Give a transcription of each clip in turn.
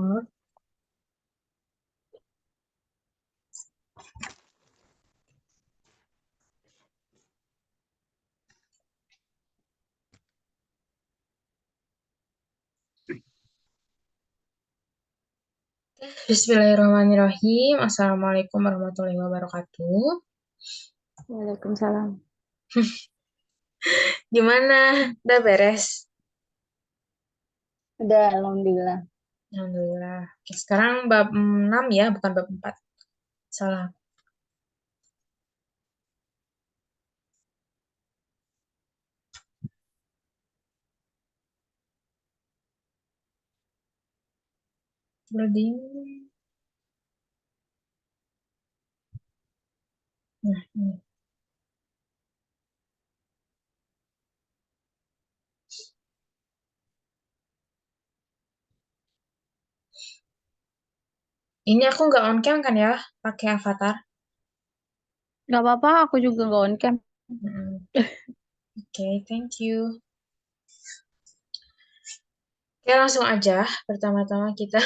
Oh, Bismillahirrahmanirrahim. Assalamualaikum warahmatullahi wabarakatuh. Waalaikumsalam. Gimana? Udah beres? Udah, alhamdulillah. Alhamdulillah. Oke, sekarang bab 6 ya, bukan bab 4. Salah. Loading. Nah, ini. Ini aku nggak on cam kan ya, pakai avatar. Gak apa-apa, aku juga gak on cam. Mm-mm. Oke, thank you. Oke, langsung aja. Pertama-tama kita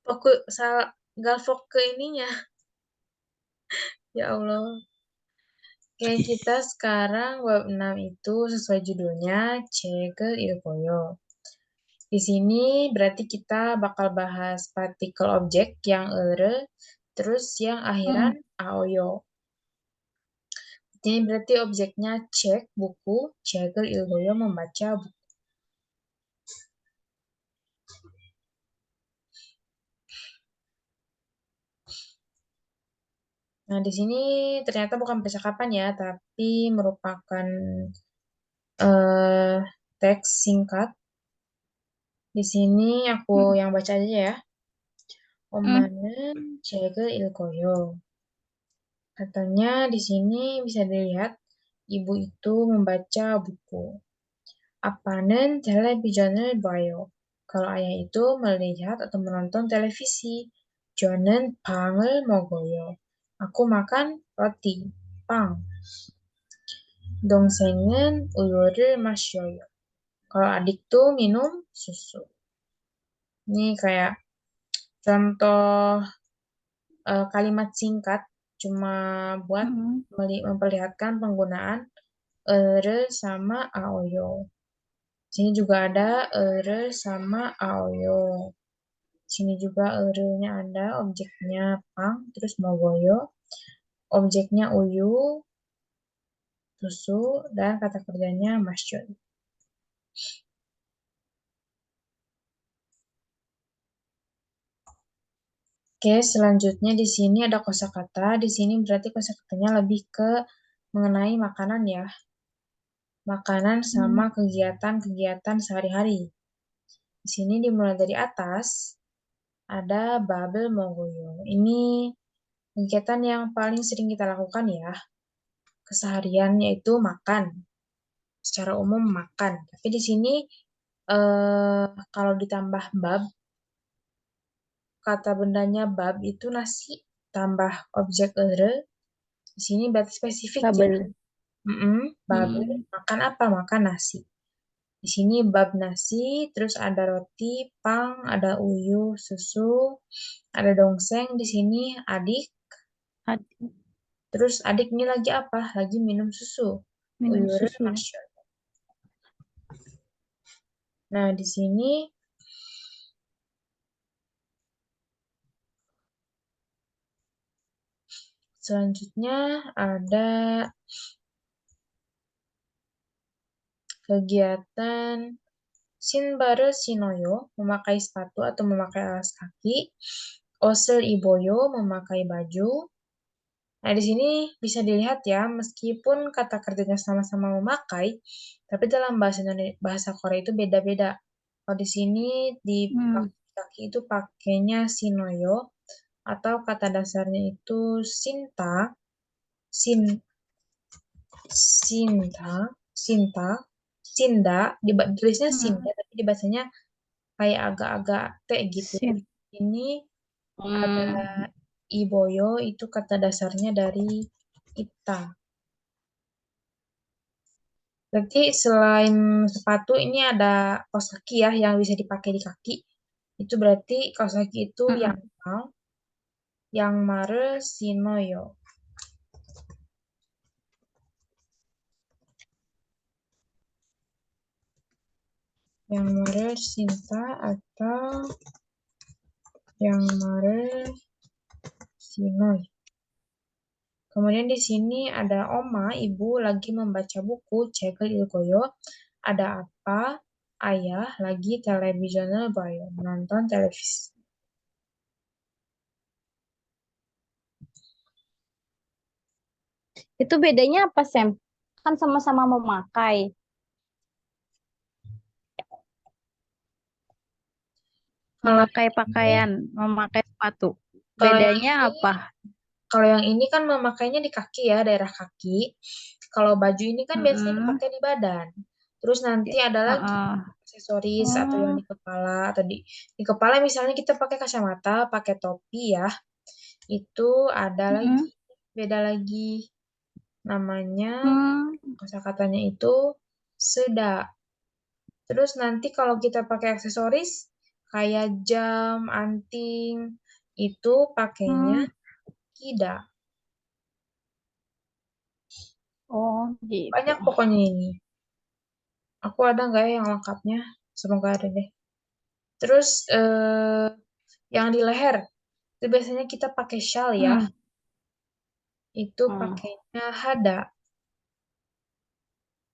fokus nggak fokus ke ininya. Ya Allah. Oke, kita sekarang bab 6 itu sesuai judulnya Cegel Ilkoyo. Di sini berarti kita bakal bahas partikel objek yang ere, terus yang akhiran Mm. aoyo. Ini berarti objeknya cek buku, cegel ilgoyo membaca buku. Nah, di sini ternyata bukan percakapan ya, tapi merupakan eh, teks singkat. Di sini aku Mm. yang baca aja ya. Mm. Omanen cegel ilgoyo. Katanya di sini bisa dilihat ibu itu membaca buku. Apanen television을 봐요. Kalau ayah itu melihat atau menonton televisi. 저는 빵을 먹어요. Aku makan roti, pang. 동생은 우유를 마셔요. Kalau adik tuh minum susu. Ini kayak contoh kalimat singkat, cuma buat Mm. memperlihatkan penggunaan ere sama aoyo. Sini juga ada ere sama aoyo. Sini juga ere-nya ada, objeknya pang, terus mogoyo, objeknya uyu, susu, dan kata kerjanya masyun. Oke, selanjutnya di sini ada kosakata. Di sini berarti kosakatanya lebih ke mengenai makanan ya. Makanan sama Mm. kegiatan-kegiatan sehari-hari. Di sini dimulai dari atas, ada babel mogoyo. Ini kegiatan yang paling sering kita lakukan ya. Keseharian yaitu makan. Secara umum makan. Tapi di sini kalau ditambah bab, kata bendanya bab itu nasi tambah objek ere. Di sini berarti spesifik ya. Kabel. Bab Mm. makan apa? Makan nasi. Di sini bab nasi, terus ada roti, pang, ada uyu, susu, ada dongseng. Di sini adik. Ad- Terus adik ini lagi apa? Lagi minum susu. Minum Uyure susu. masya. Nah, di sini selanjutnya ada kegiatan Shinbaru Shinoyo, memakai sepatu atau memakai alas kaki. Osel Iboyo, memakai baju. Nah, di sini bisa dilihat ya, meskipun kata kerjanya sama-sama memakai, tapi dalam bahasa Korea itu beda-beda. Kalau di sini di Mm. kaki itu pakainya Shinoyo, atau kata dasarnya itu Sinta, Sin, Sinta, Sinta, Sinda, tulisnya Sinda, Mm. tapi dibacanya kayak agak-agak T gitu. Sin. Ini ada Mm. Iboyo, itu kata dasarnya dari Ita. Berarti selain sepatu ini ada kaos kaki ya yang bisa dipakai di kaki. Itu berarti kaos kaki itu yang Mm-mm. mal, yang mare sinoyo. Yang mare Sinta atau yang mare sinoy. Kemudian di sini ada Oma, ibu lagi membaca buku Cegel Ilkoyo. Ada apa? Ayah lagi televisional bayo, menonton televisi. Itu bedanya apa, Sam? Kan sama-sama memakai. Kalau Memakai ini, pakaian, memakai sepatu. kalau yang Bedanya ini, apa? kalau yang ini kan memakainya di kaki ya, daerah kaki. Kalau baju ini kan biasanya Mm-mm. dipakai di badan. Terus nanti ada lagi Heeh. aksesoris atau yang Oh. di kepala atau di kepala misalnya kita pakai kacamata, pakai topi ya. Itu ada lagi, Mm-mm. beda lagi. Namanya Hmm. kosakatanya itu seda. Terus nanti kalau kita pakai aksesoris kayak jam, anting, itu pakainya Hmm. kida. Oh, gitu. Banyak pokoknya ini. Aku ada nggak ya yang lengkapnya? Semoga ada deh. Terus yang di leher, itu biasanya kita pakai shawl ya. Hmm. Itu Hmm. pakainya hada.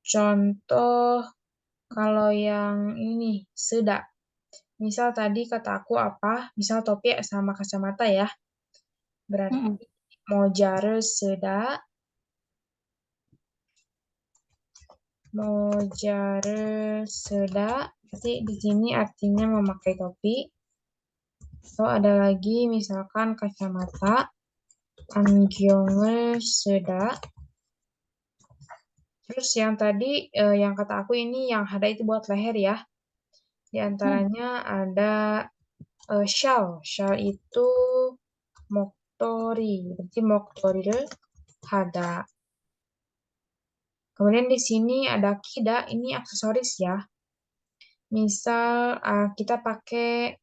Contoh kalau yang ini, seda. Misal tadi kata aku apa? Misal topi sama kacamata ya. Mm-mm. Berarti mojare seda, mojare seda. Berarti di sini artinya memakai topi. Atau ada lagi misalkan kacamata, angyong을 seda. Terus yang tadi yang kata aku ini yang ada itu buat leher ya. Di Hmm. antaranya ada shawl. Shawl itu moktori. Berarti moktori를 hada. Kemudian di sini ada kida, ini aksesoris ya. Misal kita pakai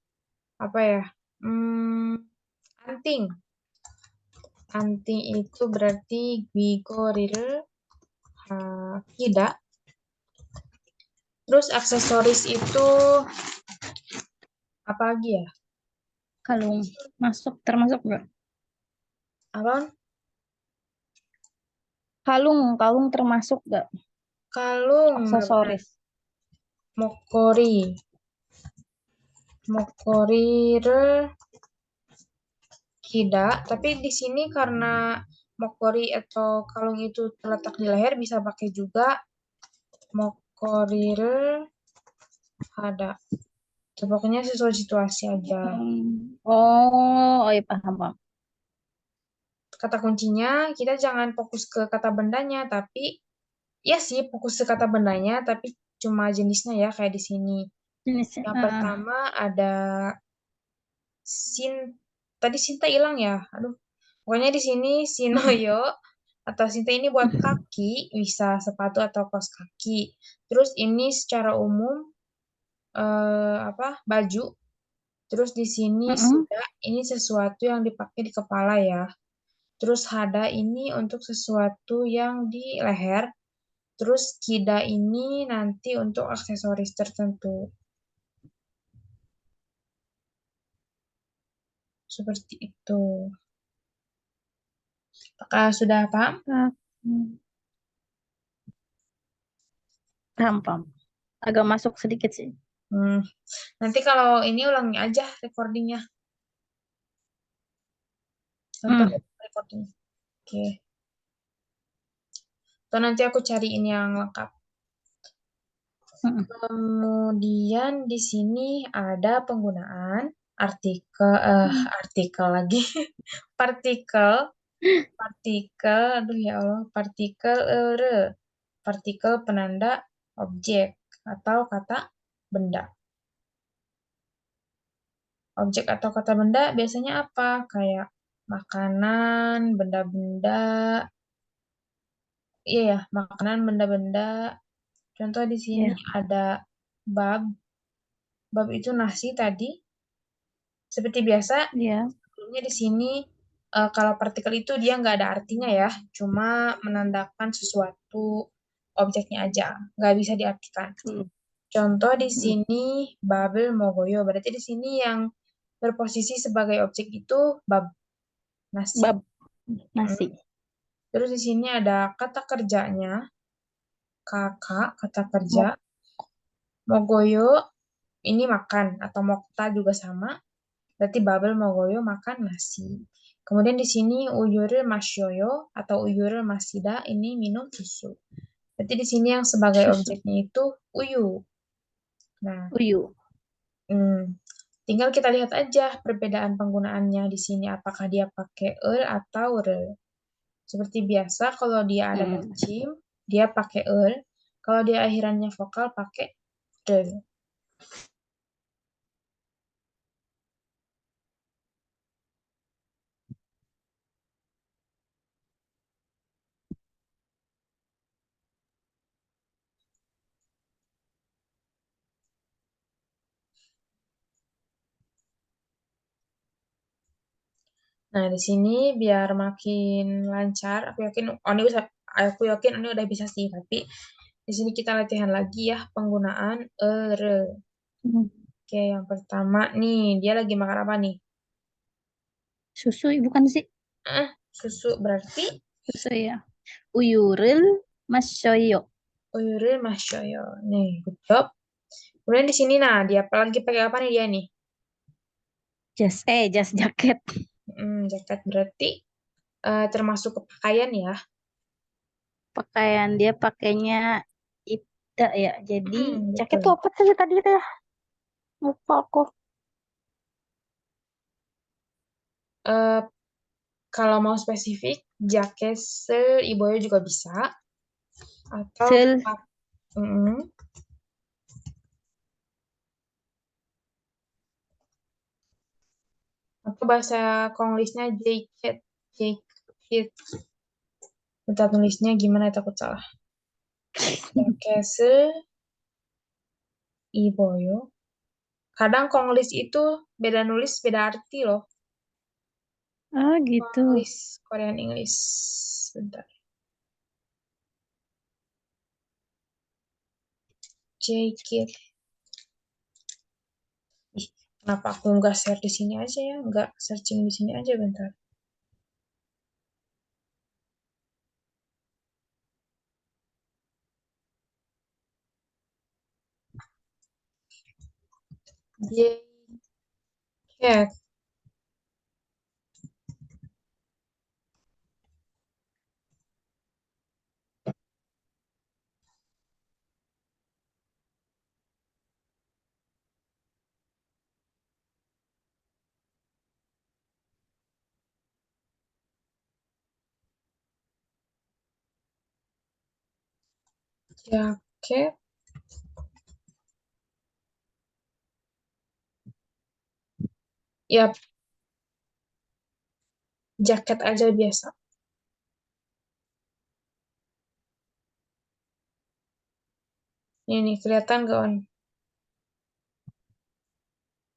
apa ya? Hmm, anting. Anting itu berarti gwigori를 kida. Terus aksesoris itu apa lagi ya? Kalung masuk termasuk nggak? Apa? Kalung termasuk nggak? Kalung, nah benar. Aksesoris. Mokori. Mokori를 kida. Tapi di sini karena mokori atau kalung itu terletak di leher bisa pakai juga mokori를 hada. Pokoknya sesuai situasi aja. Oh, oh iya paham, paham. Kata kuncinya kita jangan fokus ke kata bendanya, tapi ya sih fokus ke kata bendanya, tapi cuma jenisnya ya kayak di sini. Jenisnya. Yang pertama ada sin, tadi Sinta hilang ya. Aduh, pokoknya di sini Mm-mm. sinoyo atau Sinta ini buat kaki, bisa sepatu atau kaos kaki. Terus ini secara umum apa baju. Terus di sini Mm-mm. sudah ini sesuatu yang dipakai di kepala ya. Terus hada ini untuk sesuatu yang di leher. Terus kida ini nanti untuk aksesoris tertentu. Seperti itu. Apakah sudah paham? Ah, paham, paham. Agak masuk sedikit sih. Hmm. Nanti kalau ini ulangi aja recordingnya. Tonton Hmm. recordingnya. Oke. Atau nanti aku cariin yang lengkap. Mm-mm. Kemudian di sini ada penggunaan artikel, Mm. artikel lagi, partikel, partikel, aduh ya Allah, partikel partikel penanda objek atau kata benda. Objek atau kata benda biasanya apa? Kayak makanan, benda-benda, iya ya, makanan, benda-benda. Contoh di sini Ya. ada bab, bab itu nasi tadi. Seperti biasa, Iya. sebelumnya di sini kalau partikel itu dia nggak ada artinya ya, cuma menandakan sesuatu objeknya aja, nggak bisa diartikan. Hmm. Contoh di Hmm. sini Babel Mogoyo, berarti di sini yang berposisi sebagai objek itu bab, nasi. Bab Mm. nasi. Terus di sini ada kata kerjanya, kakak, kata kerja. Mok. Mogoyo ini makan atau mokta juga sama. Berarti Babel Mogoyo makan nasi. Kemudian di sini uyuril masyoyo atau uyuril masida ini minum susu. Berarti di sini yang sebagai Susu. objeknya itu uyu. Nah, Uyu. hmm, tinggal kita lihat aja perbedaan penggunaannya di sini. Apakah dia pakai atau re. Seperti biasa, kalau dia ada Hmm. bacim, dia pakai Kalau dia akhirannya vokal, pakai re. Nah, di sini biar makin lancar, aku yakin Oni udah bisa sih, tapi di sini kita latihan lagi ya penggunaan ere. Hmm. Oke, yang pertama nih, dia lagi makan apa nih? Susu bukan sih? Susu berarti Susu ya. Uyuril masyoyo. uyure masyoyo. Nih, good job. Kemudian di sini nah, dia lagi pakai apa nih dia nih? Jas jaket. Jaket berarti termasuk ke pakaian ya. Pakaian dia pakainya ita ya. Jadi jaket tuh Betul. apa sih tadi itu ya? Lupa aku. Eh, kalau mau spesifik, jaket se iboyo juga bisa atau Sel mm, atau bahasa Konglisnya jacket, jacket. Bentar nulisnya gimana ya, takut salah. Jakese iboyo. Kadang Konglis itu beda nulis, beda arti loh. Ah gitu. Konglis, Korean English. Bentar. Jacket. Ih, kenapa aku nggak share di sini aja ya? Nggak searching di sini aja, bentar. Jacket. Jaket. Ya, jaket aja biasa. Ini nih, kelihatan gak, On?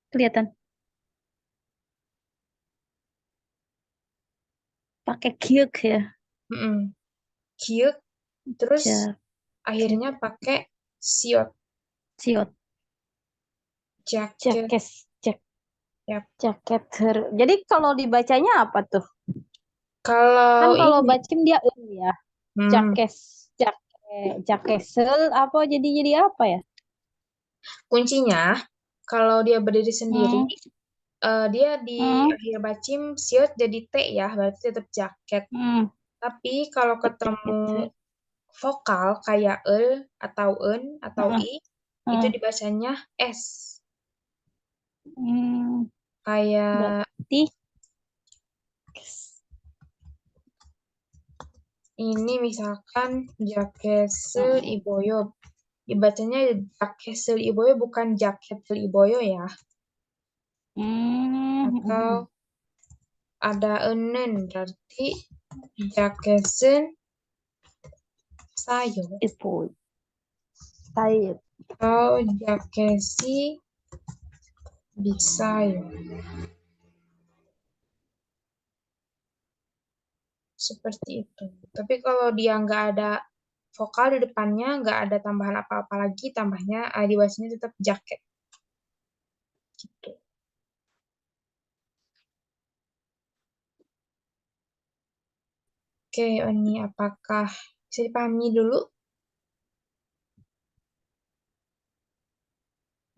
Kelihatan. Pakai kiuk ya. Mm-mm. Cute. Terus Jaket. akhirnya pakai siot. Siot. Jaket. Jaket. Ya. Jaket. Jadi kalau dibacanya apa tuh? Kan Kalau kalau ini, bacim dia ya. hmm, Jakes. Jakesel apa jadi apa ya? kuncinya kalau dia berdiri sendiri, Hmm. dia di Hmm. akhir bacim siot jadi T ya, berarti tetap jaket. Hmm. Tapi kalau ketemu Jaket. vokal kayak atau atau Hmm. i, itu Hmm. dibacanya s. Hmm. Kayak Berarti ini misalkan jakesel hmm. iboyo. Dibacanya jakesel iboyo bukan jaketel iboyo ya. Hmm. Atau Hmm. ada enen berarti jakesen sayo. Ibu saya Atau jakesi Bisa ya. Seperti itu. Tapi kalau dia nggak ada vokal di depannya, nggak ada tambahan apa-apa lagi, tambahnya di bawahnya tetap jaket. Gitu. Oke, Oni, apakah bisa dipahami dulu?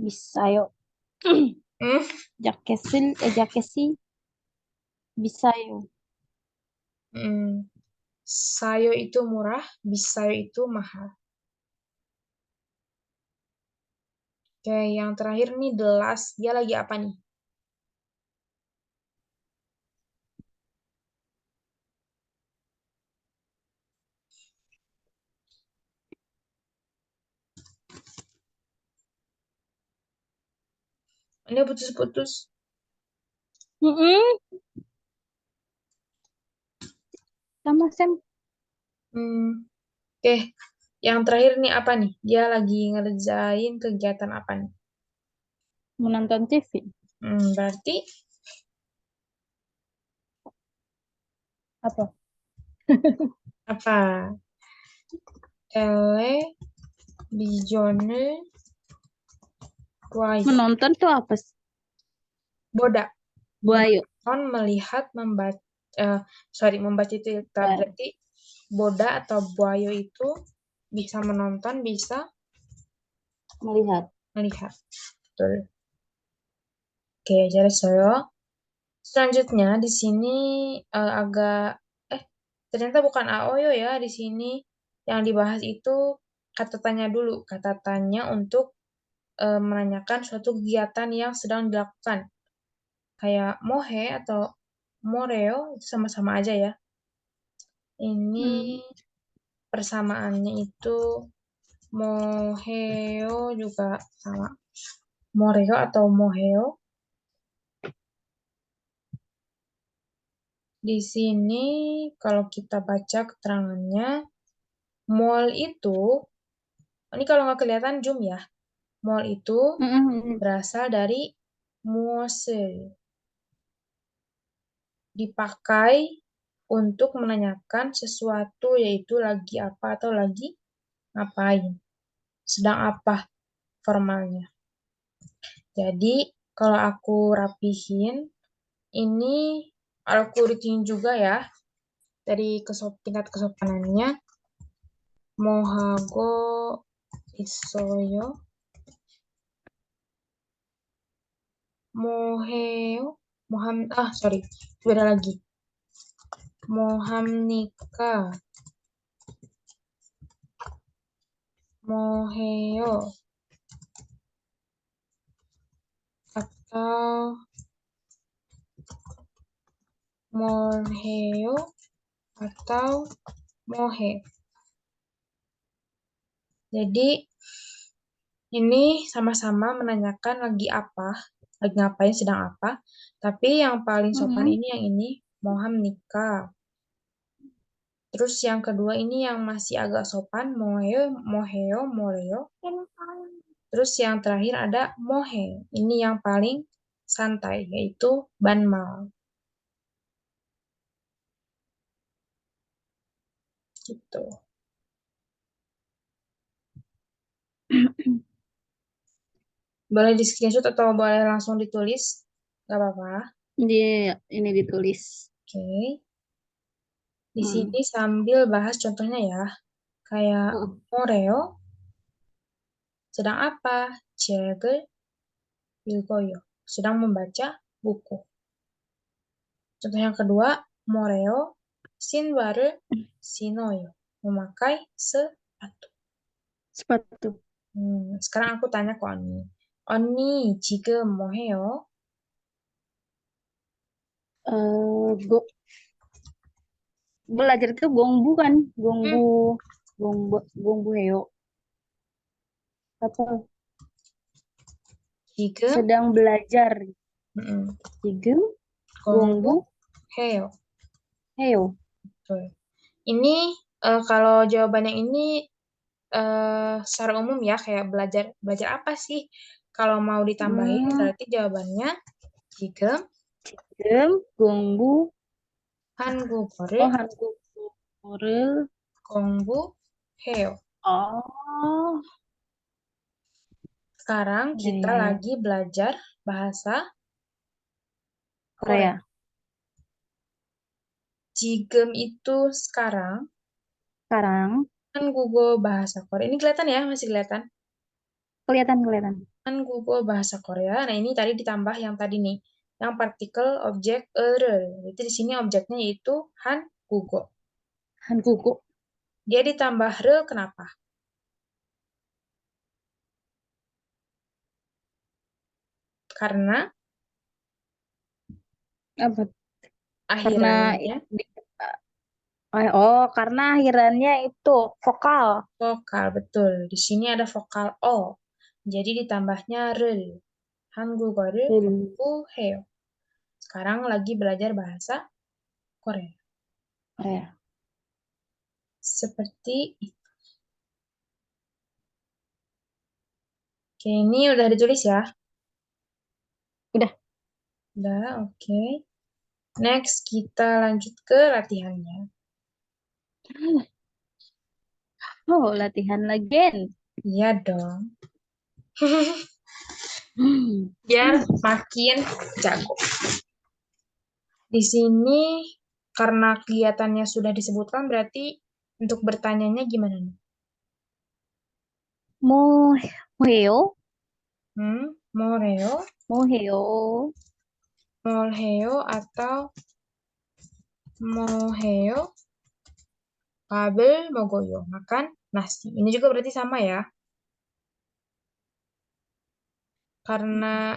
Bisa yuk. Hmm, Jakesi bisa yuk. hmm. Sayo itu murah, bisayo itu mahal. Oke, yang terakhir nih the last. Dia lagi apa nih? Ini putus-putus. Mm-mm. Sama Sam Hmm, oke, yang terakhir nih apa nih? Dia lagi ngerjain kegiatan apa nih? menonton TV. Berarti Apa? apa? Televisione guayo. Menonton tuh apa sih? Boda. Buayo. Menonton, melihat, membaca. Sorry, membaca itu berarti boda atau buayo itu bisa menonton, bisa Melihat. melihat. Betul. Oke, jadi saya. Selanjutnya di sini agak eh ternyata bukan AOYO ya di sini yang dibahas itu kata tanya dulu, kata tanya untuk menanyakan suatu kegiatan yang sedang dilakukan. Kayak mohe atau moreo itu sama-sama aja ya. Ini Hmm. persamaannya itu moheo juga sama. Moreo atau moheo. Di sini kalau kita baca keterangannya, mall itu, ini kalau nggak kelihatan zoom ya, mall itu Mm-mm. berasal dari mose, dipakai untuk menanyakan sesuatu yaitu lagi apa atau lagi ngapain, sedang apa formalnya. Jadi kalau aku rapihin, ini aku ritiin juga ya dari tingkat kesopanannya. Mohago isoyo, moheo, sorry, beda lagi. Mohamnika, moheo, atau morheo, atau mohe. Jadi ini sama-sama menanyakan lagi apa, lagi ngapain, sedang apa. Tapi yang paling sopan Mm-mm. ini yang ini, moham nikah. Terus yang kedua ini yang masih agak sopan, moheo, moheo, moreo. Terus yang terakhir ada mohe. Ini yang paling santai, yaitu banmal. Gitu. Boleh di screenshot atau boleh langsung ditulis. Gak apa-apa. Dia ini ditulis. Oke. Di Hmm. sini sambil bahas contohnya ya. Kayak Mm. Oreo, sedang apa? Jegel, Wilgoyo. Sedang membaca buku. Contoh yang kedua, Moreo, Shinwaru, Shinoyo. Memakai sepatu. Sepatu. Sekarang aku tanya ke Oni. Oni, jika moheo, Go, belajar itu gongbu kan? hmm, Gongbu heo. Apa? jika, Sedang belajar. mm, Tiga. gongbu, Gongbu heo. heo. Betul. Ini kalau jawaban yang ini secara umum ya kayak belajar belajar apa sih? Kalau mau ditambahin Hmm, berarti jawabannya 지금 지금 공부, 한국어를 한국어를, 공부해요. oh, Sekarang ya, kita ya, ya. lagi belajar bahasa Korea. Korea. 지금 itu sekarang, Sekarang, 한국어 bahasa Korea. Ini kelihatan ya, masih kelihatan. kelihatan. 한국어 bahasa Korea. Nah, ini tadi ditambah yang tadi nih, yang partikel objek er. Jadi di sini objeknya yaitu 한국어. 한국어. Dia ditambah re kenapa? Karena Apa? Karena akhirannya di- oh, karena akhirannya itu vokal. vokal, betul. Di sini ada vokal O. Jadi ditambahnya rel. 한국어를 Hmm. 공부해요. Sekarang lagi belajar bahasa Korea. Korea. Seperti itu. Oke, ini udah ditulis ya. Udah. Udah, oke. Next, kita lanjut ke latihannya. Oh, latihan lagi. Iya dong. Hmm. Biar makin jago. Di sini, karena kegiatannya sudah disebutkan, berarti untuk bertanyanya gimana nih? Mau heo, Moreo, mau heo, molheo, atau moheo, kabel, mogoyo. Makan nasi. Ini juga berarti sama ya. Karena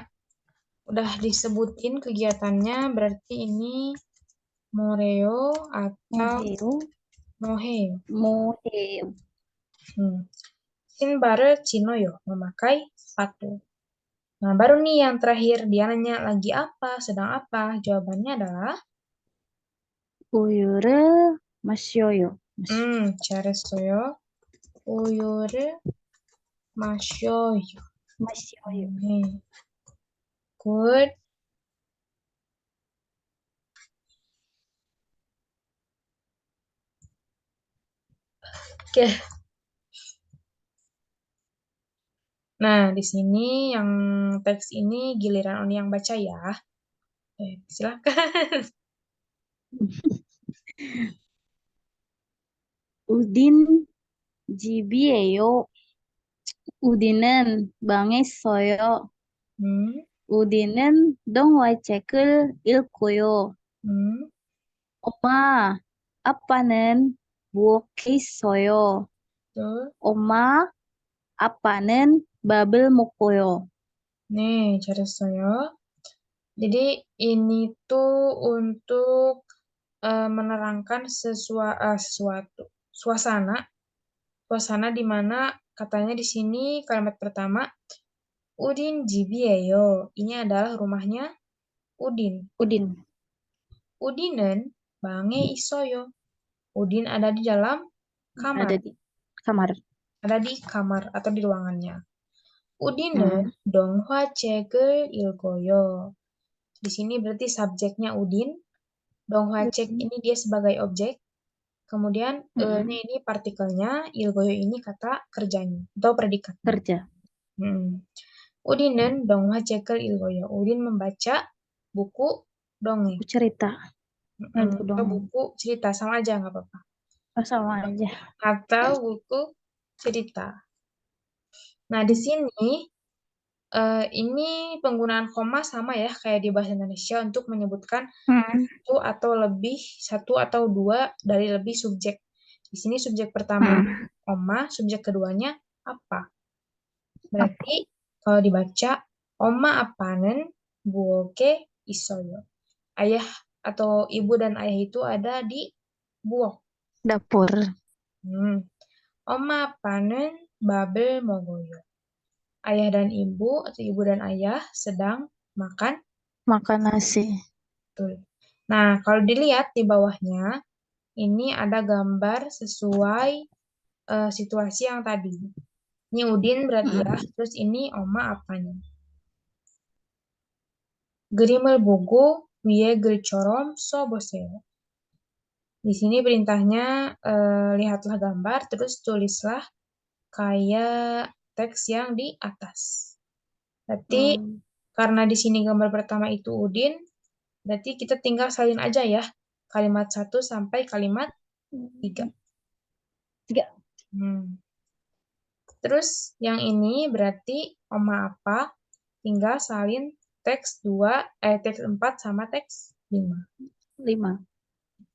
udah disebutin kegiatannya, berarti ini moreo mau atau heo, moheo. mau heo. Hmm. Shinbaru chinoyo, memakai sepatu. Nah, baru nih yang terakhir, dia nanya lagi apa, sedang apa. Jawabannya adalah, 우유를 마셔요. 잘했어요. 우유를 마셔요. 마셔요. 네, good. Oke, nah di sini yang teks ini giliran Oni yang baca ya. Silakan. 우딘 집이에요. 우디는 방에 있어요. Hmm, 우디는 동화책을 읽고요. hmm, 엄마, 아빠는 부엌에 있어요. betul. 엄마, 아빠는 밥을 먹고요. Nih, 잘했어요. Jadi ini tuh untuk menerangkan sesuatu suasana, suasana di mana katanya di sini kalimat pertama Udin jibieyo. Ini adalah rumahnya Udin. 우딘 Udinen bange isoyo. Udin ada di dalam kamar, ada di kamar. ada di kamar atau di ruangannya. Udinen Hmm. donghua cegel ilgoyo. Di sini berarti subjeknya Udin. Donghua cek Udin. ini dia sebagai objek. Kemudian e-nya Mm-mm. ini partikelnya, ilgoyo ini kata kerjanya atau predikatnya. Kerja. Hmm. Udinen donghua cegel ilgoyo. Udin membaca buku dongeng. Buku cerita. Buku Atau dongeng. buku cerita sama aja nggak apa-apa. Oh, sama aja. Atau buku cerita. Nah, di sini ini penggunaan koma sama ya kayak di bahasa Indonesia untuk menyebutkan Hmm. satu atau dua dari lebih subjek. Di sini subjek pertamanya Hmm. koma, subjek keduanya apa. Apa? Berarti kalau dibaca oma apanen buoke isoyo. Ayah atau ibu dan ayah itu ada di buok. Dapur. Hmm. Oma apanen babel mogoyo. Ayah dan ibu atau ibu dan ayah sedang makan. Makan nasi. Betul. Nah, kalau dilihat di bawahnya, ini ada gambar sesuai situasi yang tadi. Ini Udin berarti ya, Hmm. terus ini Oma apanya. Gerimel bogo wie gelcorom so boseo. Di sini perintahnya lihatlah gambar terus tulislah kayak teks yang di atas. Berarti Hmm. karena di sini gambar pertama itu Udin, berarti kita tinggal salin aja ya kalimat 1 sampai kalimat 3. 3. Hmm. Terus yang ini berarti Oma apa? Tinggal salin teks 4 sama teks 5. 5.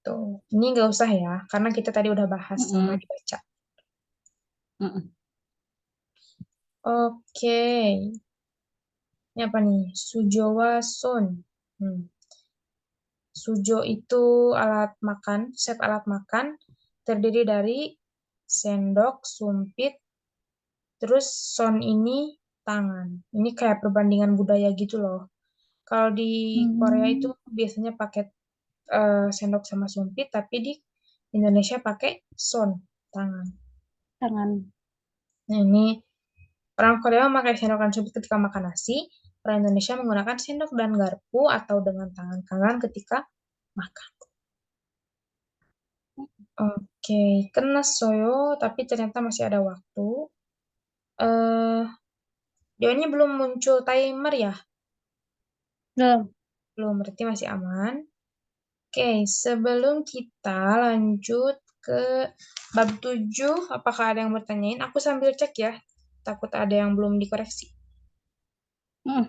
Tuh. Ini nggak usah ya, karena kita tadi udah bahas sama Mm-mm. dibaca. Mm-mm. Oke. Ini apa nih? Sujowa son. Hmm. Sujo itu alat makan, set alat makan, terdiri dari sendok, sumpit, terus son ini tangan. Ini kayak perbandingan budaya gitu loh. Kalau di Korea itu Hmm. biasanya pakai sendok sama sumpit, tapi di Indonesia pakai son, tangan. Tangan. Nah, ini orang Korea memakai sendok dan sumpit ketika makan nasi, orang Indonesia menggunakan sendok dan garpu atau dengan tangan kanan ketika makan. Oke, kena soyo, tapi ternyata masih ada waktu. Eh, Dewannya belum muncul timer ya? Belum. Belum, berarti masih aman. Oke, sebelum kita lanjut ke bab 7, apakah ada yang bertanyain? Aku sambil cek ya, takut ada yang belum dikoreksi. Mm.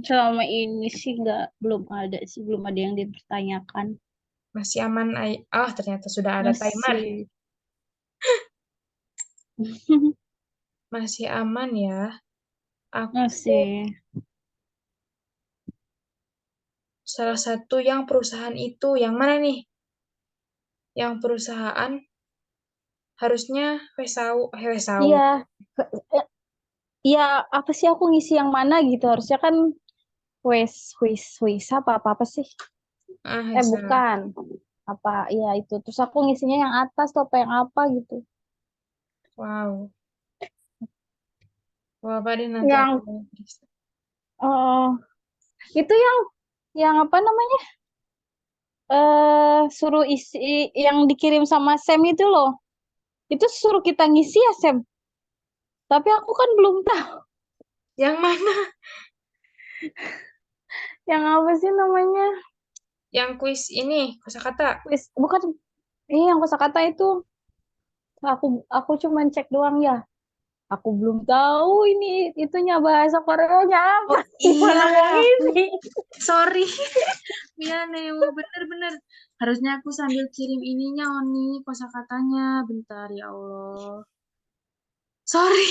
Selama ini sih belum ada sih, belum ada yang dipertanyakan. Masih aman? Ternyata sudah ada timer. Masih. Masih aman ya. Aku Masih. salah satu yang perusahaan itu, yang mana nih? Yang perusahaan harusnya Wesau. Iya. Eh, Iya, apa sih aku ngisi yang mana gitu? Harusnya kan apa apa apa sih? Hesau. Bukan. Apa? Iya itu. Terus aku ngisinya yang atas tuh apa yang apa gitu. Wow. Wah, Pak, deh nanti aku Yang periksa. oh itu yang apa namanya? Suruh isi yang dikirim sama Sam itu loh. Itu suruh kita ngisi ya, Sam. Tapi aku kan belum tahu Yang mana? yang apa sih namanya. Yang kuis ini, kosakata. Wis, bukan. Yang kosakata itu aku cuma cek doang ya. Aku belum tahu ini itunya bahasa Koreanya apa. Oh Gimana iya, mau aku ngisi? sorry. Iya, Neo, bener-bener. Harusnya aku sambil kirim ininya, Oni, kosakatanya. Bentar, ya Allah. Sorry.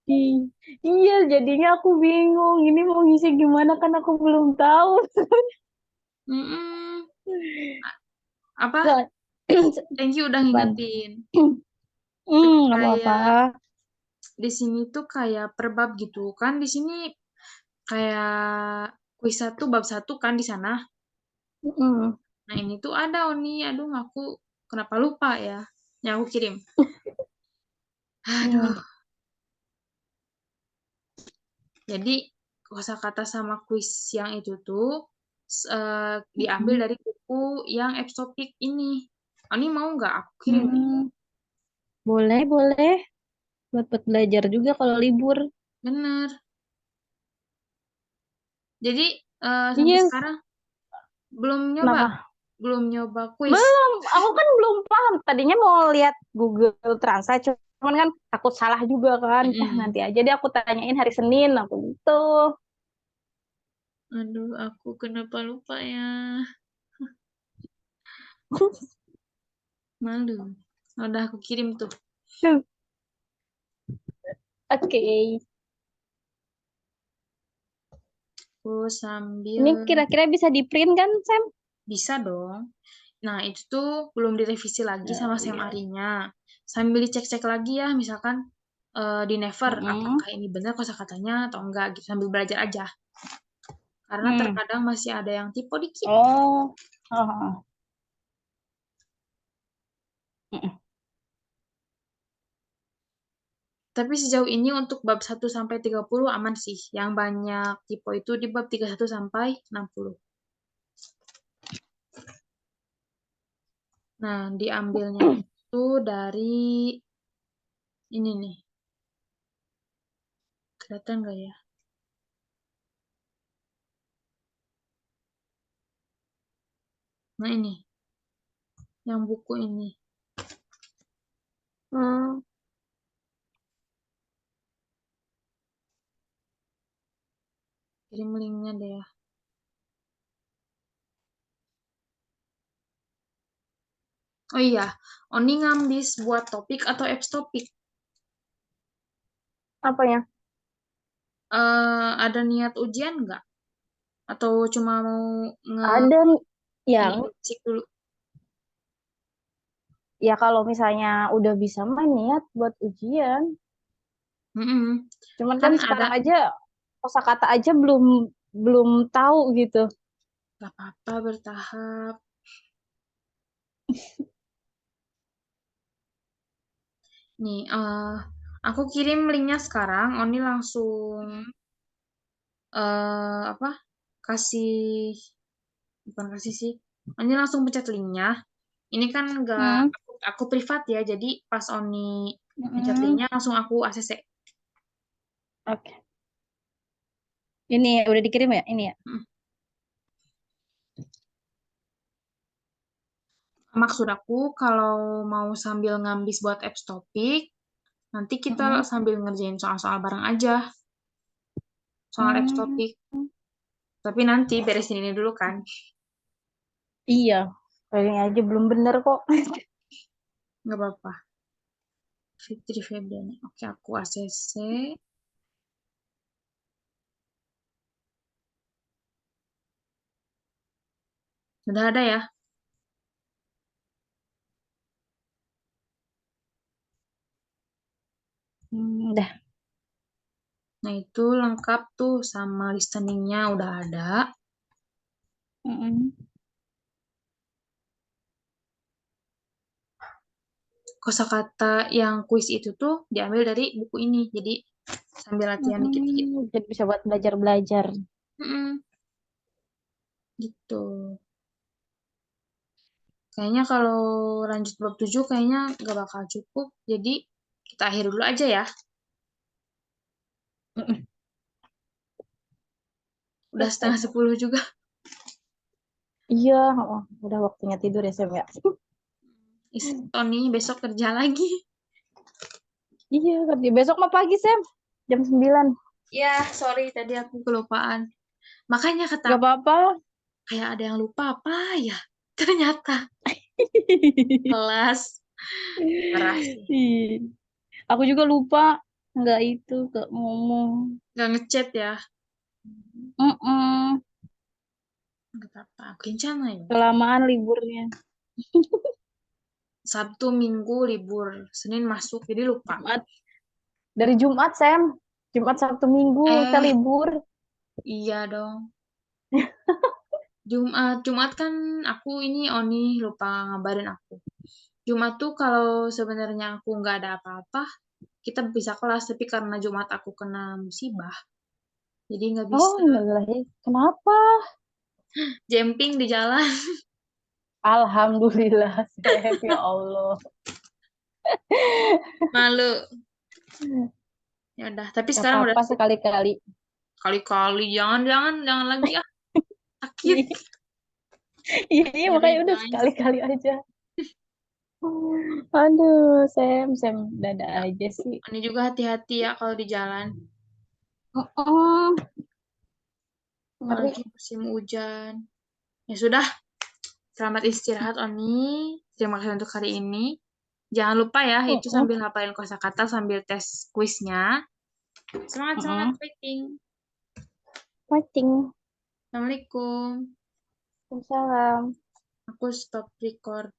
I- Iya, jadinya aku bingung. Ini mau ngisi gimana kan aku belum tahu. Mm-mm. Apa? Nggak, Thank you udah Ban. ngingetin. Nggak apa-apa. Kayak di sini tuh kayak per bab gitu kan. Di sini kayak kuis 1 bab 1 kan di sana. Mm. Nah, ini tuh ada Oni. Aduh, aku kenapa lupa ya? Yang aku kirim. Aduh. Hmm. Jadi kosakata sama kuis yang itu tuh diambil Mm. dari buku yang Epsopik ini. Oni mau nggak aku kirim nih? Hmm. Boleh, boleh. Buat belajar juga kalau libur. Bener. Jadi sampai Iya, sekarang belum nyoba, kenapa? belum nyoba kuis. Belum, aku kan belum paham. Tadinya mau lihat Google Translate, cuman kan takut salah juga kan. Mm-mm. Nanti aja deh aku tanyain hari Senin, aku gitu. Aduh, aku kenapa lupa ya? Malu. Udah aku kirim tuh. Oke. Aku sambil Ini kira-kira bisa di print kan, Sam? bisa dong. Nah, itu tuh belum direvisi lagi Oh, sama Sam iya. Arinya. Sambil dicek-cek lagi ya, misalkan di Never, Mm-mm. apakah ini benar kosakatanya atau enggak gitu, sambil belajar aja. Karena Hmm. terkadang masih ada yang typo dikit. Oh. Oh. Mm-mm. Tapi sejauh ini untuk bab 1 sampai 30 aman sih. Yang banyak typo itu di bab 31 sampai 60. Nah, diambilnya itu dari ini nih. Kelihatan nggak ya? Nah, ini. Yang buku ini. Hmm. Kirim linknya deh ya. Oh iya, Oni ngambis buat topik atau apps topik? Apa ya? Ada niat ujian nggak? Atau cuma mau nge Ada ini yang basic dulu? ya kalau misalnya udah bisa main niat buat ujian. Mm-mm. Cuman kan Kan ada, sekarang aja kosakata aja belum belum tahu gitu. nggak apa-apa bertahap. Nih, aku kirim linknya sekarang. Oni langsung apa? Kasih, bukan kasih sih. Oni langsung pencet linknya. Ini kan nggak Hmm. aku privat ya, jadi pas Oni pencet Hmm. linknya langsung aku ACC. Oke. Ini udah dikirim ya? Ini ya. Mm. Maksud aku kalau mau sambil ngambis buat apps topik, nanti kita Hmm. sambil ngerjain soal-soal bareng aja, soal apps Hmm. topik. Tapi nanti beresin ini dulu kan. Iya. Kayaknya aja belum bener kok. Nggak apa-apa. Fitri Febriani. Oke, aku ACC. Udah ada ya. Dah. Nah, itu lengkap tuh sama listeningnya udah ada. Hmm. Kosakata yang kuis itu tuh diambil dari buku ini. Jadi sambil latihan dikit-dikit. Jadi bisa buat belajar-belajar. Mm-mm, gitu. Kayaknya kalau lanjut bab 7 kayaknya gak bakal cukup. Jadi kita akhiri dulu aja ya. Mm-mm. Udah setengah Oke. 10 juga. Iya, oh, udah waktunya tidur ya, Sam ya. Tony besok kerja lagi. Iya, kerja besok mah pagi, Sam. Jam 9. Ya, sorry tadi aku kelupaan. Makanya kata Gak aku, apa-apa. kayak ada yang lupa apa ya. Ternyata kelas parah sih. Ih, aku juga lupa. Nggak itu, gak ngomong. Gak ngechat ya. Mm-mm. Gak apa-apa. Kencana ya. Kelamaan liburnya. Sabtu, Minggu libur. Senin masuk, jadi lupa. Jumat. Dari Jumat, Sam. Jumat, Sabtu, Minggu, kita Eh, libur. iya dong. Jumat kan aku ini Oni lupa ngabarin aku. Jumat tuh kalau sebenarnya aku nggak ada apa-apa, kita bisa kelas. Tapi karena Jumat aku kena musibah, jadi nggak Oh, bisa. enggak. Kenapa? Jemping di jalan. Alhamdulillah, Sam. Ya Allah. Malu. Ya udah, tapi Gak sekarang udah apa-apa sip. sekali-kali. Kali-kali jangan lagi ah, sakit. Iya, iya, Sorry makanya udah guys. sekali-kali aja. Aduh, Sam, dada aja sih. Ini juga hati-hati ya kalau di jalan. Mm-mm. Ngeri. Apalagi musim hujan. Ya sudah, selamat istirahat Oni. Terima kasih untuk hari ini. Jangan lupa ya, itu Mm-mm. sambil hafalin kosakata sambil tes kuisnya. Semangat, semangat Mm-mm. fighting. Fighting. Assalamualaikum. Salam. Aku stop recording.